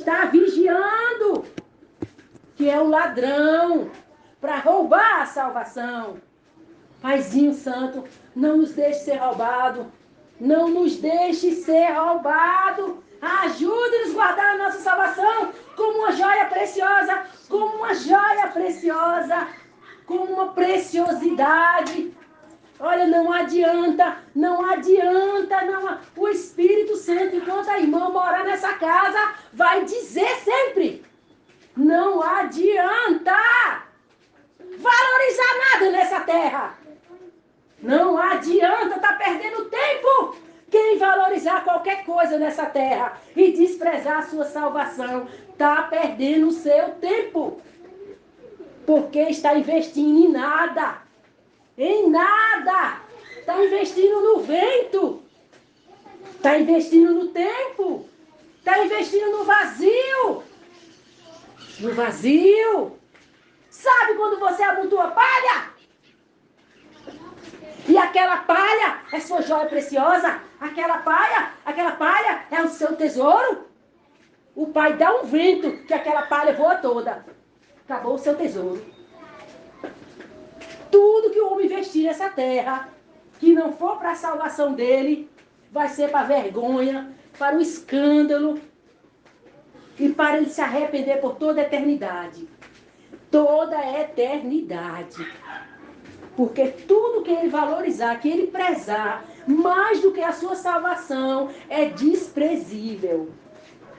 está vigiando, que é o ladrão, para roubar a salvação. Paizinho Santo, não nos deixe ser roubado. Não nos deixe ser roubado. Ajude-nos a guardar a nossa salvação como uma joia preciosa, como uma joia preciosa, como uma preciosidade. Olha, não adianta. O Espírito Santo, enquanto a irmã morar nessa casa, vai dizer sempre: não adianta valorizar nada nessa terra. Não adianta estar perdendo tempo. Quem valorizar qualquer coisa nessa terra e desprezar a sua salvação, está perdendo o seu tempo. Porque está investindo em nada. Em nada. Está investindo no vento. Está investindo no tempo. Está investindo no vazio. No vazio. Sabe quando você amontoa palha? E aquela palha é sua joia preciosa. Aquela palha é o seu tesouro. O pai dá um vento que aquela palha voa toda. Acabou o seu tesouro. Tudo que o homem investir nessa terra, que não for para a salvação dele, vai ser para a vergonha, para o escândalo e para ele se arrepender por toda a eternidade. Toda a eternidade. Porque tudo que ele valorizar, que ele prezar, mais do que a sua salvação, é desprezível.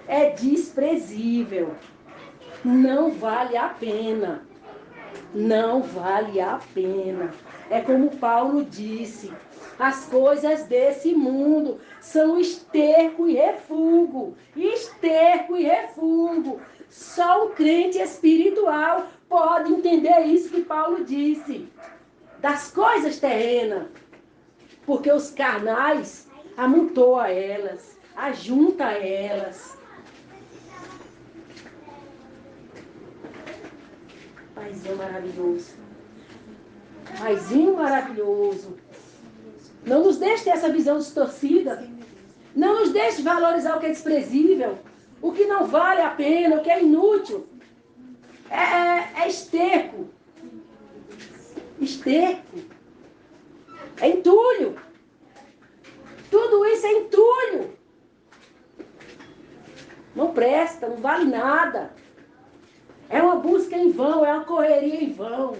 É desprezível. Não vale a pena. Não vale a pena. É como Paulo disse: as coisas desse mundo são esterco e refúgio. Esterco e refúgio. Só o crente espiritual pode entender isso que Paulo disse. Das coisas terrenas, porque os carnais amontoa elas, ajunta elas. Paizinho maravilhoso. Paizinho maravilhoso. Não nos deixe ter essa visão distorcida. Não nos deixe valorizar o que é desprezível, o que não vale a pena, o que é inútil. É esterco. Esterco. É entulho. Tudo isso é entulho. Não presta, não vale nada. É uma busca em vão, é uma correria em vão.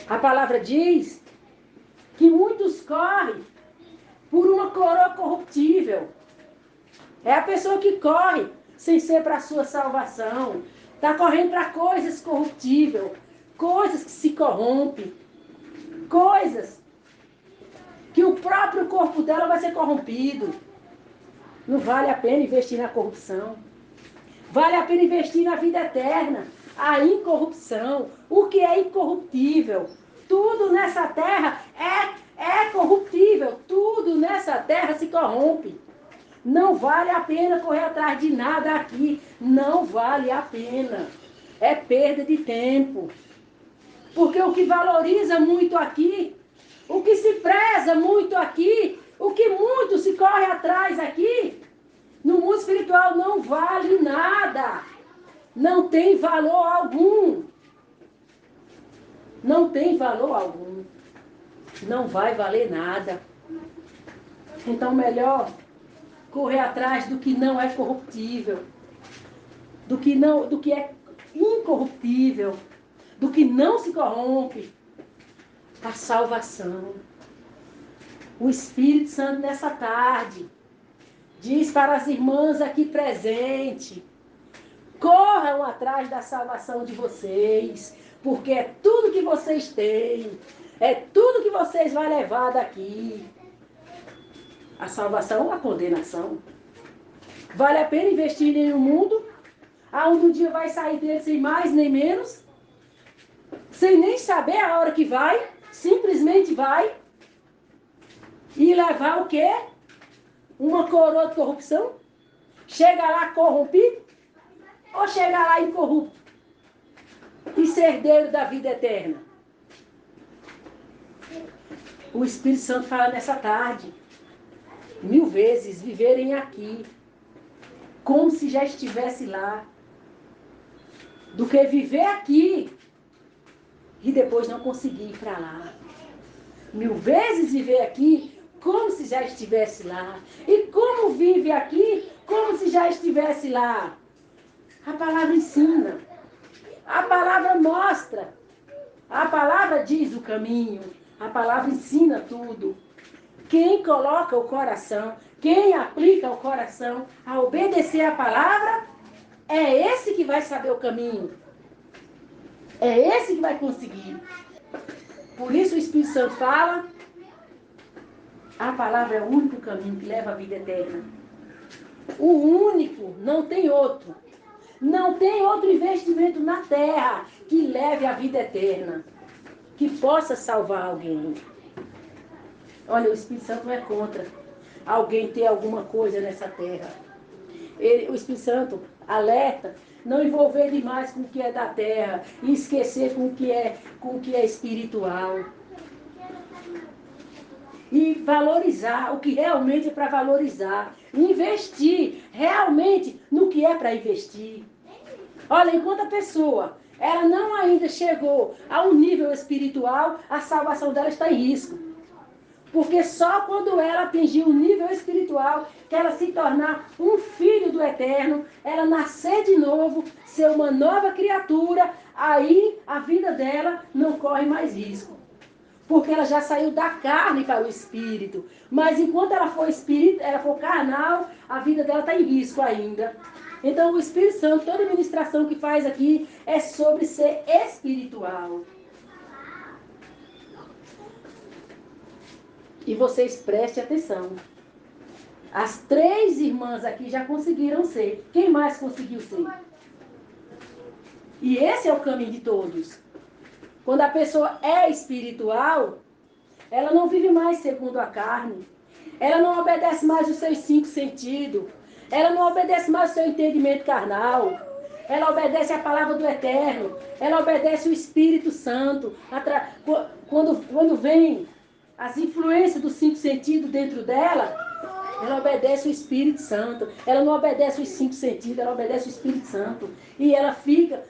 A palavra diz que muitos correm por uma coroa corruptível. É a pessoa que corre sem ser para a sua salvação. Está correndo para coisas corruptíveis, coisas que se corrompem, coisas que o próprio corpo dela vai ser corrompido. Não vale a pena investir na corrupção. Vale a pena investir na vida eterna, a incorrupção, o que é incorruptível. Tudo nessa terra é corruptível, tudo nessa terra se corrompe. Não vale a pena correr atrás de nada aqui, não vale a pena. É perda de tempo. Porque o que valoriza muito aqui, o que se preza muito aqui, o que muito se corre atrás aqui, no mundo espiritual não vale nada. Não tem valor algum. Não tem valor algum. Não vai valer nada. Então melhor correr atrás do que não é corruptível. Do que é incorruptível. Do que não se corrompe. A salvação. O Espírito Santo nessa tarde diz para as irmãs aqui presentes: corram atrás da salvação de vocês, porque é tudo que vocês têm, é tudo que vocês vão levar daqui. A salvação ou a condenação? Vale a pena investir em um mundo aonde um dia vai sair dele sem mais nem menos, sem nem saber a hora que vai, simplesmente vai, e levar o quê? Uma coroa de corrupção? Chega lá corrompido? Ou chegar lá incorrupto e ser herdeiro da vida eterna? O Espírito Santo fala nessa tarde, 1000 vezes, viverem aqui, como se já estivesse lá, do que viver aqui e depois não conseguir ir para lá. 1000 vezes viver aqui como se já estivesse lá. E como vive aqui como se já estivesse lá. A palavra ensina. A palavra mostra. A palavra diz o caminho. A palavra ensina tudo. Quem coloca o coração, quem aplica o coração a obedecer a palavra, é esse que vai saber o caminho. É esse que vai conseguir. Por isso o Espírito Santo fala, a palavra é o único caminho que leva à vida eterna. O único, não tem outro. Não tem outro investimento na terra que leve à vida eterna, que possa salvar alguém. Olha, o Espírito Santo não é contra alguém ter alguma coisa nessa terra. O Espírito Santo alerta, não envolver demais com o que é da terra e esquecer com o que é espiritual. E valorizar o que realmente é para valorizar. Investir realmente no que é para investir. Olha, enquanto a pessoa ela não ainda chegou a um nível espiritual, a salvação dela está em risco. Porque só quando ela atingir um nível espiritual, que ela se tornar um filho do Eterno, ela nascer de novo, ser uma nova criatura, aí a vida dela não corre mais risco. Porque ela já saiu da carne para o espírito. Mas enquanto ela for espírito, ela for carnal, a vida dela está em risco ainda. Então o Espírito Santo, toda a ministração que faz aqui é sobre ser espiritual. E vocês prestem atenção. As 3 irmãs aqui já conseguiram ser. Quem mais conseguiu ser? E esse é o caminho de todos. Quando a pessoa é espiritual, ela não vive mais segundo a carne. Ela não obedece mais os seus 5 sentidos. Ela não obedece mais o seu entendimento carnal. Ela obedece a palavra do Eterno. Ela obedece o Espírito Santo. Quando vem as influências dos 5 sentidos dentro dela, ela obedece o Espírito Santo. Ela não obedece os 5 sentidos, ela obedece o Espírito Santo. E ela fica,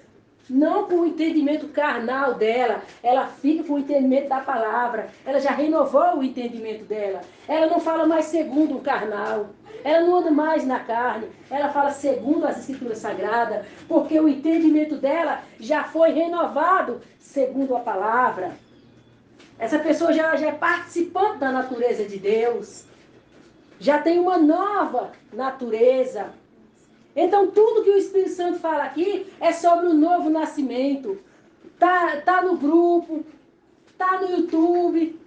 não com o entendimento carnal dela, ela fica com o entendimento da palavra. Ela já renovou o entendimento dela. Ela não fala mais segundo o carnal. Ela não anda mais na carne. Ela fala segundo as Escrituras Sagradas, porque o entendimento dela já foi renovado segundo a palavra. Essa pessoa já é participante da natureza de Deus. Já tem uma nova natureza. Então, tudo que o Espírito Santo fala aqui é sobre o novo nascimento. Tá no grupo, tá no YouTube.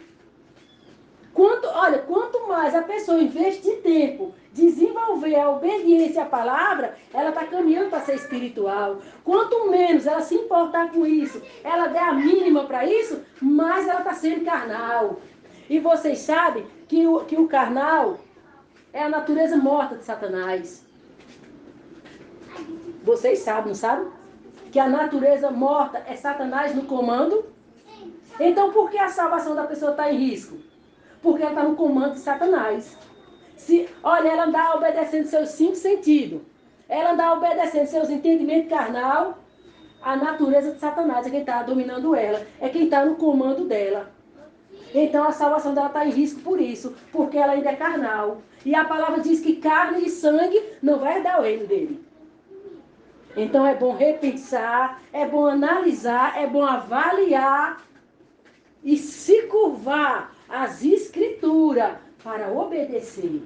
Quanto mais a pessoa investir tempo, desenvolver a obediência à palavra, ela está caminhando para ser espiritual. Quanto menos ela se importar com isso, ela der a mínima para isso, mais ela está sendo carnal. E vocês sabem que o carnal é a natureza morta de Satanás. Vocês sabem, não sabem? Que a natureza morta é Satanás no comando. Então por que a salvação da pessoa está em risco? Porque ela está no comando de Satanás. Olha, ela anda obedecendo seus 5 sentidos. Ela anda obedecendo seus entendimentos carnal. A natureza de Satanás é quem está dominando ela. É quem está no comando dela. Então a salvação dela está em risco por isso. Porque ela ainda é carnal. E a palavra diz que carne e sangue não vai herdar o reino dele. Então é bom repensar, é bom analisar, é bom avaliar e se curvar às Escrituras para obedecer.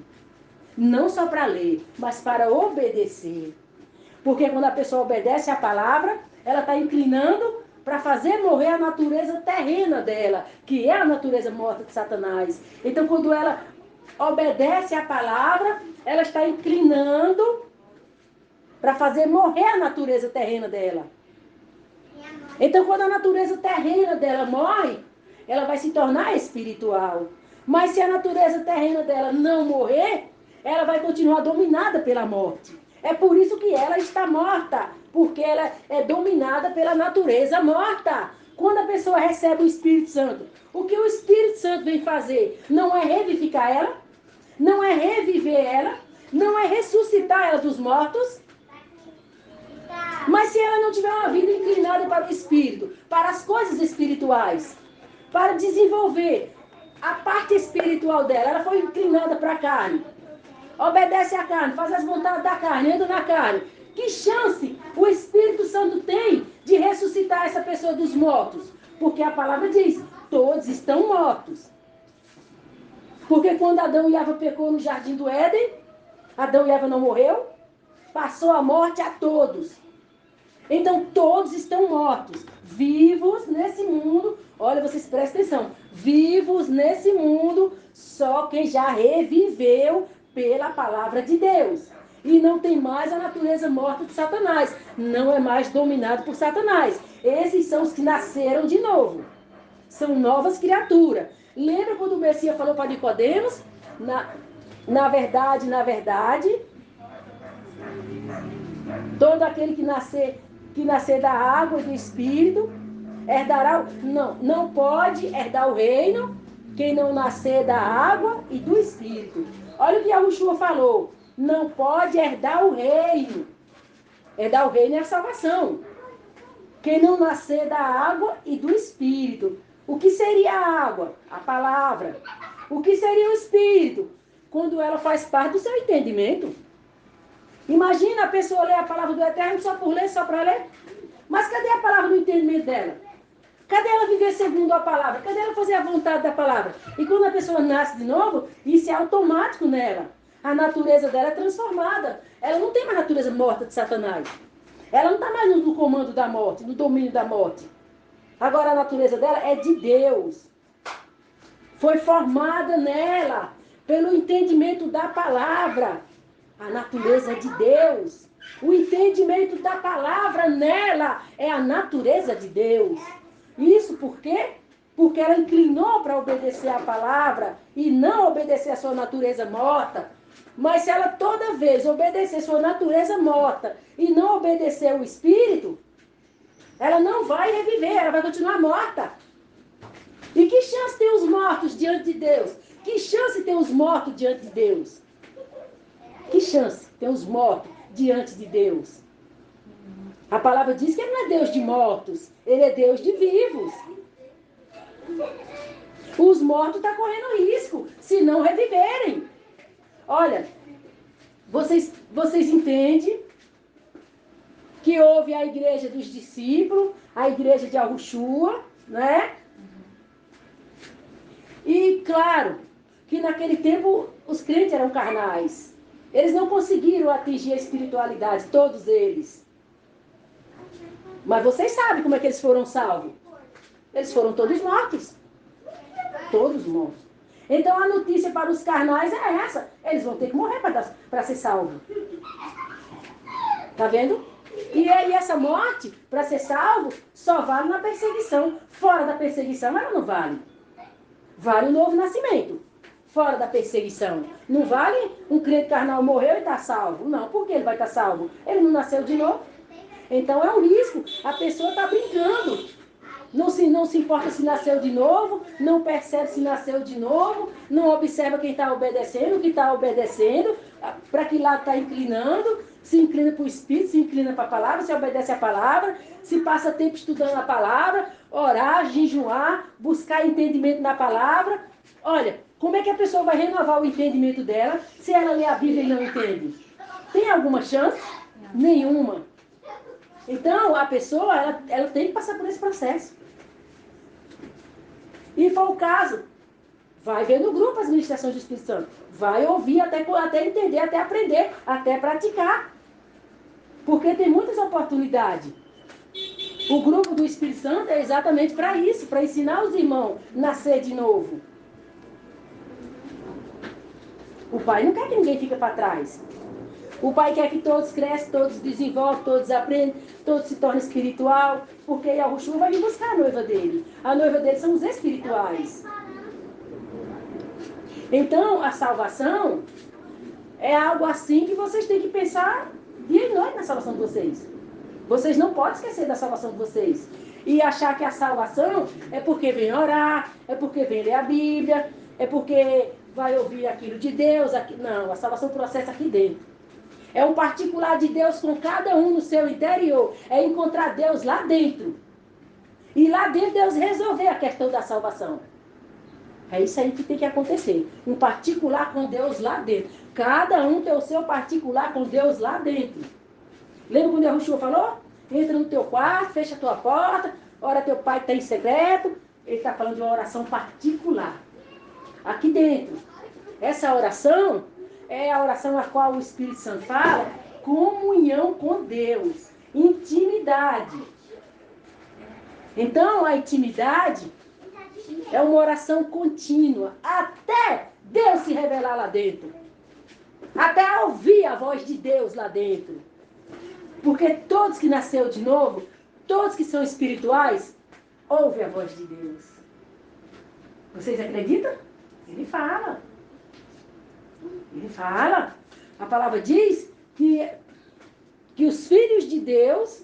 Não só para ler, mas para obedecer. Porque quando a pessoa obedece à palavra, ela está inclinando para fazer morrer a natureza terrena dela, que é a natureza morta de Satanás. Então quando ela obedece à palavra, ela está inclinando para fazer morrer a natureza terrena dela. Então, quando a natureza terrena dela morre, ela vai se tornar espiritual. Mas se a natureza terrena dela não morrer, ela vai continuar dominada pela morte. É por isso que ela está morta, porque ela é dominada pela natureza morta. Quando a pessoa recebe o Espírito Santo, o que o Espírito Santo vem fazer não é revivificar ela, não é reviver ela, não é ressuscitar ela dos mortos? Mas se ela não tiver uma vida inclinada para o Espírito, para as coisas espirituais, para desenvolver a parte espiritual dela, ela foi inclinada para a carne, obedece à carne, faz as vontades da carne, anda na carne. Que chance o Espírito Santo tem de ressuscitar essa pessoa dos mortos? Porque a palavra diz, todos estão mortos. Porque quando Adão e Eva pecou no jardim do Éden, Adão e Eva não morreu, passou a morte a todos. Então todos estão mortos, vivos nesse mundo. Olha, vocês prestem atenção, vivos nesse mundo, só quem já reviveu pela palavra de Deus. E não tem mais a natureza morta de Satanás. Não é mais dominado por Satanás. Esses são os que nasceram de novo. São novas criaturas. Lembra quando o Messias falou para Nicodemos? Na verdade, todo aquele que nascer da água e do Espírito, herdará. Não pode herdar o reino quem não nascer da água e do Espírito. Olha o que Yahushua falou. Não pode herdar o reino. Herdar o reino é a salvação. Quem não nascer da água e do Espírito. O que seria a água? A palavra. O que seria o Espírito? Quando ela faz parte do seu entendimento. Imagina a pessoa ler a palavra do Eterno só por ler, só para ler. Mas cadê a palavra no entendimento dela? Cadê ela viver segundo a palavra? Cadê ela fazer a vontade da palavra? E quando a pessoa nasce de novo, isso é automático nela. A natureza dela é transformada. Ela não tem mais natureza morta de Satanás. Ela não está mais no comando da morte, no domínio da morte. Agora a natureza dela é de Deus. Foi formada nela pelo entendimento da palavra. A natureza é de Deus. O entendimento da palavra nela é a natureza de Deus. Isso por quê? Porque ela inclinou para obedecer a palavra e não obedecer a sua natureza morta. Mas se ela toda vez obedecer sua natureza morta e não obedecer o Espírito, ela não vai reviver, ela vai continuar morta. E que chance tem os mortos diante de Deus? Que chance tem os mortos diante de Deus? Que chance tem os mortos diante de Deus? A palavra diz que ele não é Deus de mortos, ele é Deus de vivos. Os mortos estão correndo risco se não reviverem. Olha, vocês entendem que houve a igreja dos discípulos, a igreja de Yahushua, né? E claro que naquele tempo os crentes eram carnais. Eles não conseguiram atingir a espiritualidade, todos eles. Mas vocês sabem como é que eles foram salvos. Eles foram todos mortos. Todos mortos. Então a notícia para os carnais é essa. Eles vão ter que morrer para ser salvos. Tá vendo? E aí essa morte, para ser salvo, só vale na perseguição. Fora da perseguição ela não vale. Vale o novo nascimento. Fora da perseguição. Não vale um crente carnal morreu e está salvo. Não, por que ele vai estar salvo? Ele não nasceu de novo. Então é um risco. A pessoa está brincando. Não se importa se nasceu de novo, não percebe se nasceu de novo, não observa quem está obedecendo, o que está obedecendo, para que lado está inclinando, se inclina para o Espírito, se inclina para a palavra, se obedece à palavra, se passa tempo estudando a palavra, orar, jejuar, buscar entendimento na palavra. Olha, como é que a pessoa vai renovar o entendimento dela se ela lê a Bíblia e não entende? Tem alguma chance? Nenhuma. Então, a pessoa, ela tem que passar por esse processo. E foi o caso. Vai ver no grupo as ministrações do Espírito Santo. Vai ouvir até entender, até aprender, até praticar. Porque tem muitas oportunidades. O grupo do Espírito Santo é exatamente para isso, para ensinar os irmãos a nascer de novo. O Pai não quer que ninguém fique para trás. O Pai quer que todos cresçam, todos desenvolvam, todos aprendam, todos se tornem espiritual, porque Yahushua vai vir buscar a noiva dele. A noiva dele são os espirituais. Então, a salvação é algo assim que vocês têm que pensar dia e noite na salvação de vocês. Vocês não podem esquecer da salvação de vocês. E achar que a salvação é porque vem orar, é porque vem ler a Bíblia, é porque vai ouvir aquilo de Deus. Não, a salvação processa aqui dentro. É um particular de Deus com cada um no seu interior. É encontrar Deus lá dentro. E lá dentro Deus resolver a questão da salvação. É isso aí que tem que acontecer. Um particular com Deus lá dentro. Cada um tem o seu particular com Deus lá dentro. Lembra quando Yahushua falou? Entra no teu quarto, fecha a tua porta, ora teu pai está em secreto. Ele está falando de uma oração particular. Aqui dentro. Essa oração é a oração a qual o Espírito Santo fala, comunhão com Deus, intimidade. Então, a intimidade é uma oração contínua, até Deus se revelar lá dentro. Até ouvir a voz de Deus lá dentro. Porque todos que nasceram de novo, todos que são espirituais, ouvem a voz de Deus. Vocês acreditam? Ele fala. Ele fala. A palavra diz que os filhos de Deus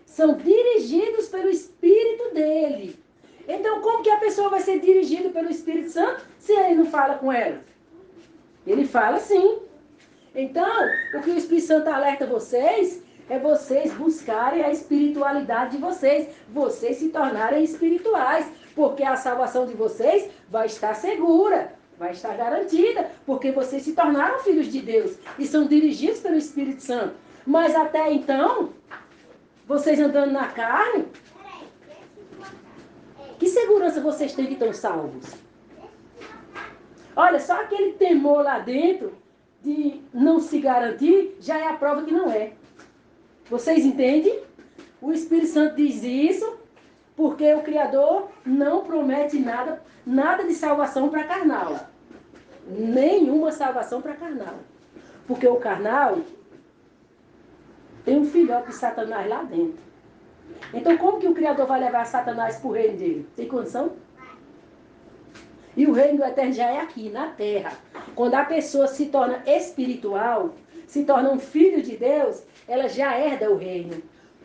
são dirigidos pelo Espírito dele. Então, como que a pessoa vai ser dirigida pelo Espírito Santo se ele não fala com ela? Ele fala sim. Então, o que o Espírito Santo alerta vocês é vocês buscarem a espiritualidade de vocês se tornarem espirituais, porque a salvação de vocês vai estar segura, vai estar garantida, porque vocês se tornaram filhos de Deus e são dirigidos pelo Espírito Santo. Mas até então, vocês andando na carne, que segurança vocês têm que estão salvos? Olha, só aquele temor lá dentro de não se garantir já é a prova que não é. Vocês entendem? O Espírito Santo diz isso porque o Criador não promete nada de salvação para carnal. Nenhuma salvação para carnal. Porque o carnal tem um filhote de Satanás lá dentro. Então como que o Criador vai levar Satanás para o reino dele? Tem condição? E o reino do eterno já é aqui, na terra. Quando a pessoa se torna espiritual, se torna um filho de Deus, ela já herda o reino.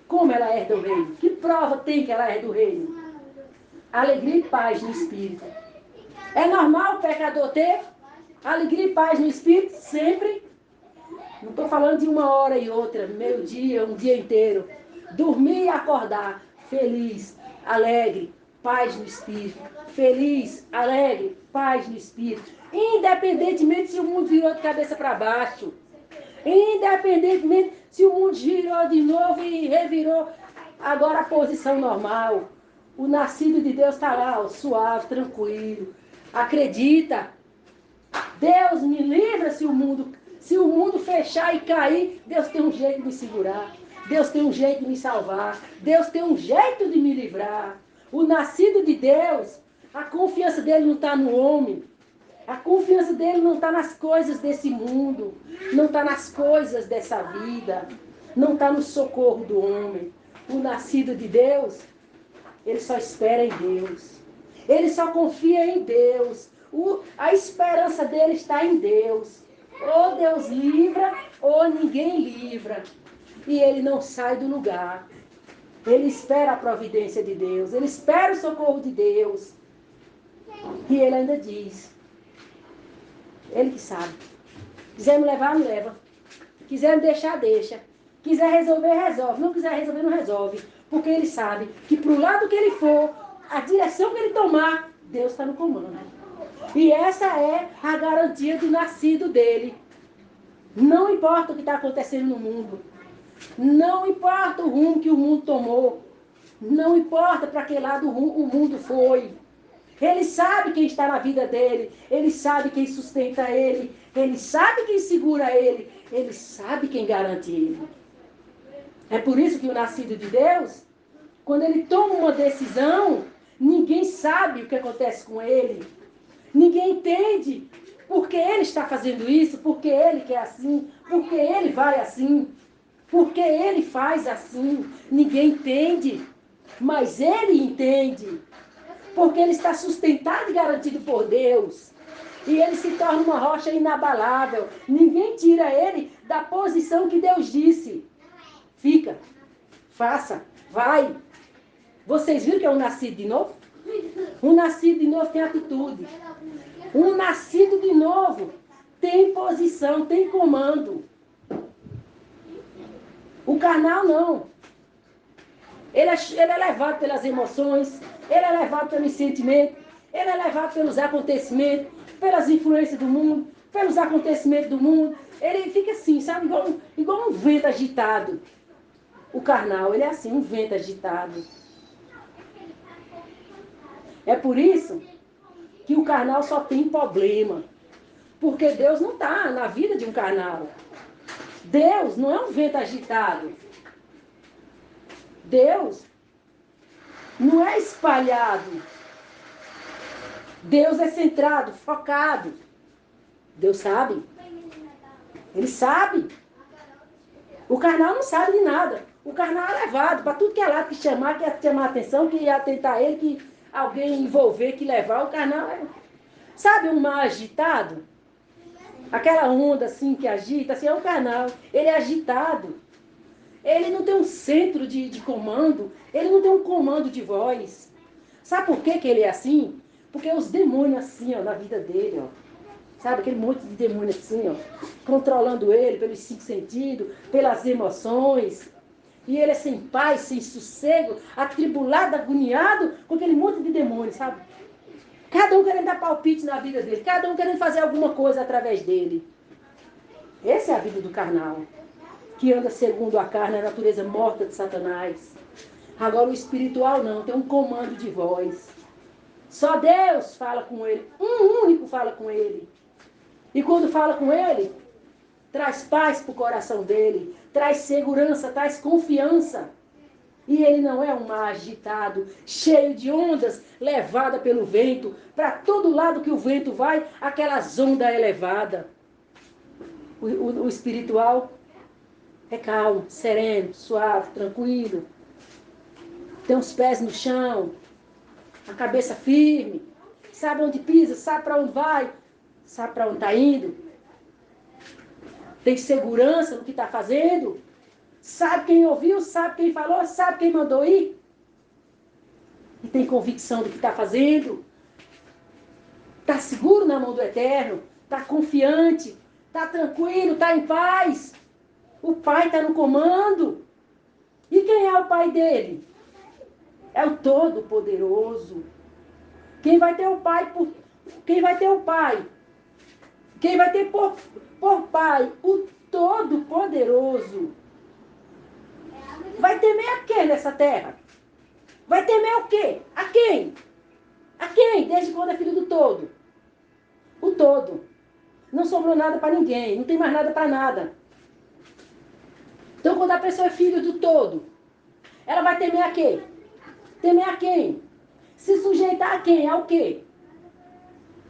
Como ela herda o reino? Que prova tem que ela herda o reino? Alegria e paz no espírito. É normal o pecador ter alegria e paz no espírito? Sempre. Não estou falando de uma hora e outra, meio-dia, um dia inteiro. Dormir e acordar feliz, alegre, paz no espírito. Feliz, alegre, paz no espírito. Independentemente se o mundo virou de cabeça para baixo. Independentemente se o mundo girou de novo e revirou agora a posição normal. O nascido de Deus está lá, ó, suave, tranquilo. Acredita. Deus me livra se o mundo fechar e cair, Deus tem um jeito de me segurar. Deus tem um jeito de me salvar. Deus tem um jeito de me livrar. O nascido de Deus, a confiança dele não está no homem. A confiança dele não está nas coisas desse mundo. Não está nas coisas dessa vida. Não está no socorro do homem. O nascido de Deus, ele só espera em Deus. Ele só confia em Deus. A esperança dele está em Deus. Ou Deus livra, ou ninguém livra. E ele não sai do lugar. Ele espera a providência de Deus. Ele espera o socorro de Deus. E ele ainda diz. Ele que sabe. Quiser me levar, me leva. Quiser me deixar, deixa. Quiser resolver, resolve. Não quiser resolver, não resolve. Porque ele sabe que pro lado que ele for, a direção que ele tomar, Deus está no comando. E essa é a garantia do nascido dele. Não importa o que está acontecendo no mundo. Não importa o rumo que o mundo tomou. Não importa para que lado o mundo foi. Ele sabe quem está na vida dele. Ele sabe quem sustenta ele. Ele sabe quem segura ele. Ele sabe quem garante ele. É por isso que o nascido de Deus, quando ele toma uma decisão, ninguém sabe o que acontece com ele. Ninguém entende por que ele está fazendo isso, por que ele quer assim, por que ele vai assim, por que ele faz assim. Ninguém entende, mas ele entende. Porque ele está sustentado e garantido por Deus. E ele se torna uma rocha inabalável. Ninguém tira ele da posição que Deus disse. Fica, faça, vai. Vocês viram que é um nascido de novo? Um nascido de novo tem atitude. Um nascido de novo tem posição, tem comando. O carnal não. Ele é levado pelas emoções, ele é levado pelos sentimentos, ele é levado pelos acontecimentos, pelas influências do mundo, pelos acontecimentos do mundo. Ele fica assim, sabe? Igual um vento agitado. O carnal, ele é assim, um vento agitado. É por isso que o carnal só tem problema. Porque Deus não está na vida de um carnal. Deus não é um vento agitado. Deus não é espalhado. Deus é centrado, focado. Deus sabe. Ele sabe. O carnal não sabe de nada. O carnal é levado para tudo que é lado que chamar a atenção, que ia atentar ele, que alguém envolver, que levar. O carnal é... Sabe um mar agitado? Aquela onda assim que agita, assim, é o carnal. Ele é agitado. Ele não tem um centro de comando. Ele não tem um comando de voz. Sabe por que ele é assim? Porque os demônios assim, ó, na vida dele, ó. Sabe, aquele monte de demônio assim, ó, controlando ele pelos 5 sentidos, pelas emoções. E ele é sem paz, sem sossego, atribulado, agoniado, com aquele monte de demônio, sabe? Cada um querendo dar palpite na vida dele, cada um querendo fazer alguma coisa através dele. Essa é a vida do carnal, que anda segundo a carne, a natureza morta de Satanás. Agora o espiritual não, tem um comando de voz. Só Deus fala com ele, um único fala com ele. E quando fala com ele, traz paz para o coração dele, traz segurança, traz confiança. E ele não é um mar agitado, cheio de ondas, levada pelo vento. Para todo lado que o vento vai, aquelas ondas elevadas. O espiritual é calmo, sereno, suave, tranquilo. Tem os pés no chão, a cabeça firme. Sabe onde pisa, sabe para onde vai, sabe para onde está indo. Tem segurança no que está fazendo. Sabe quem ouviu, sabe quem falou, sabe quem mandou ir. E tem convicção do que está fazendo. Está seguro na mão do Eterno. Está confiante. Está tranquilo, está em paz. O Pai está no comando. E quem é o Pai dele? É o Todo-Poderoso. Quem vai ter o Pai por... Quem vai ter o Pai? Quem vai ter por Pai? O Todo-Poderoso. Vai temer a quem nessa terra? Vai temer o quê? A quem? A quem? Desde quando é filho do todo? O todo. Não sobrou nada para ninguém. Não tem mais nada para nada. Então, quando a pessoa é filho do todo, ela vai temer a quê? Temer a quem? Se sujeitar a quem? Ao quê?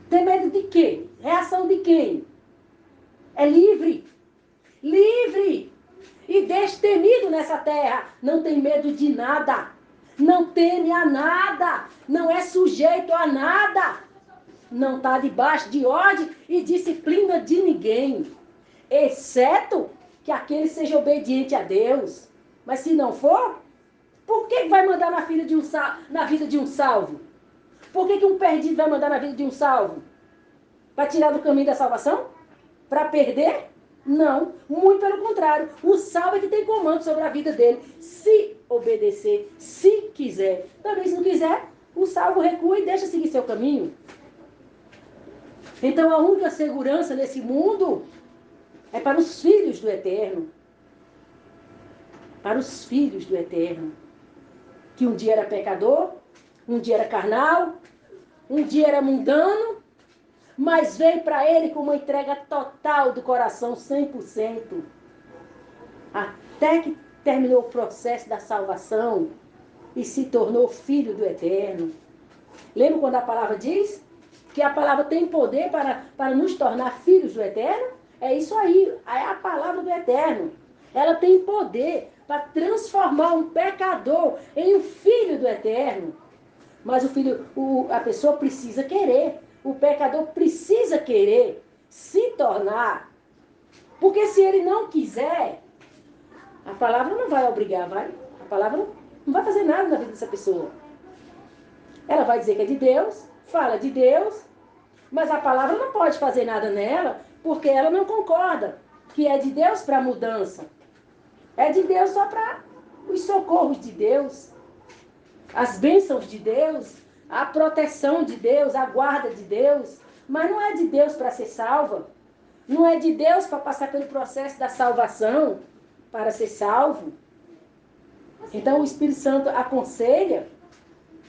Ter medo de quê? Reação de quem? É livre. Livre. E destemido nessa terra. Não tem medo de nada. Não teme a nada. Não é sujeito a nada. Não está debaixo de ordem e disciplina de ninguém. Exceto que aquele seja obediente a Deus. Mas se não for, por que vai mandar na vida de um salvo? Por que um perdido vai mandar na vida de um salvo? Para tirar do caminho da salvação? Para perder? Não, muito pelo contrário. O salvo é que tem comando sobre a vida dele. Se obedecer, se quiser. Também se não quiser, o salvo recua e deixa seguir seu caminho. Então a única segurança nesse mundo é para os filhos do Eterno. Para os filhos do Eterno. Que um dia era pecador, um dia era carnal, um dia era mundano, mas veio para ele com uma entrega total do coração, 100%. Até que terminou o processo da salvação e se tornou filho do Eterno. Lembra quando a palavra diz que a palavra tem poder para nos tornar filhos do Eterno? É isso aí, é a palavra do Eterno. Ela tem poder para transformar um pecador em um filho do Eterno. Mas a pessoa precisa querer. O pecador precisa querer se tornar. Porque se ele não quiser, a palavra não vai obrigar, vai? A palavra não vai fazer nada na vida dessa pessoa. Ela vai dizer que é de Deus, fala de Deus, Mas a palavra não pode fazer nada nela, porque ela não concorda que é de Deus para a mudança. É de Deus só para os socorros de Deus, as bênçãos de Deus, a proteção de Deus, a guarda de Deus. Mas não é de Deus para ser salva. Não é de Deus para passar pelo processo da salvação, para ser salvo. Então o Espírito Santo aconselha,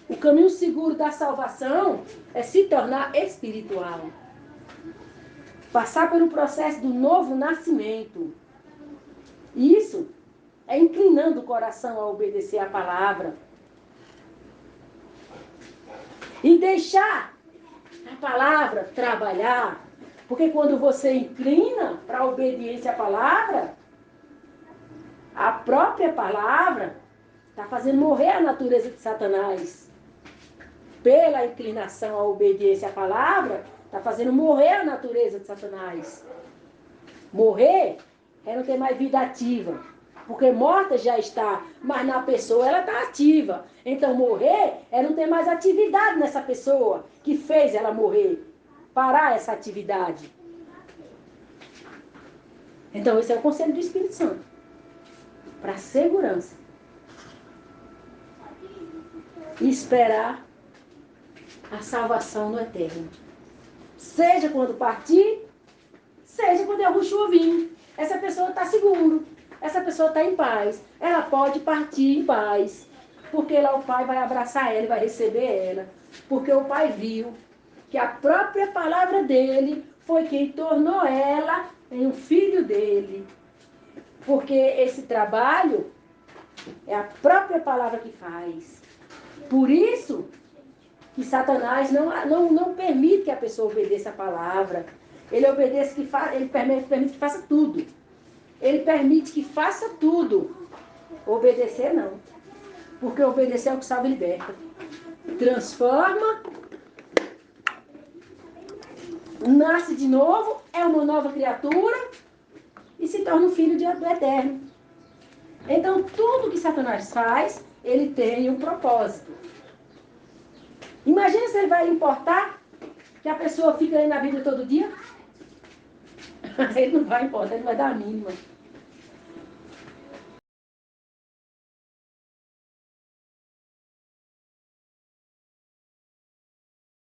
o caminho seguro da salvação é se tornar espiritual. Passar pelo processo do novo nascimento. Isso é inclinando o coração a obedecer a palavra. E deixar a palavra trabalhar. Porque quando você inclina para a obediência à palavra, a própria palavra está fazendo morrer a natureza de Satanás. Pela inclinação à obediência à palavra, está fazendo morrer a natureza de Satanás. Morrer é não ter mais vida ativa. Porque morta já está, mas na pessoa ela está ativa. Então morrer é não ter mais atividade nessa pessoa que fez ela morrer. Parar essa atividade. Então esse é o conselho do Espírito Santo. Para segurança. E esperar a salvação no eterno. Seja quando partir, seja quando Yahushua vir. Essa pessoa está seguro. Essa pessoa está em paz. Ela pode partir em paz. Porque lá o Pai vai abraçar ela e vai receber ela. Porque o Pai viu que a própria palavra dele foi quem tornou ela em um filho dele. Porque esse trabalho é a própria palavra que faz. Por isso que Satanás não permite que a pessoa obedeça a palavra. Ele permite que faça tudo. Ele permite que faça tudo. Obedecer não. Porque obedecer é o que salva e liberta. Transforma, nasce de novo, é uma nova criatura e se torna um filho do Eterno. Então, tudo que Satanás faz, ele tem um propósito. Imagina se ele vai importar que a pessoa fica aí na Bíblia todo dia. Ele não vai importar, ele vai dar a mínima.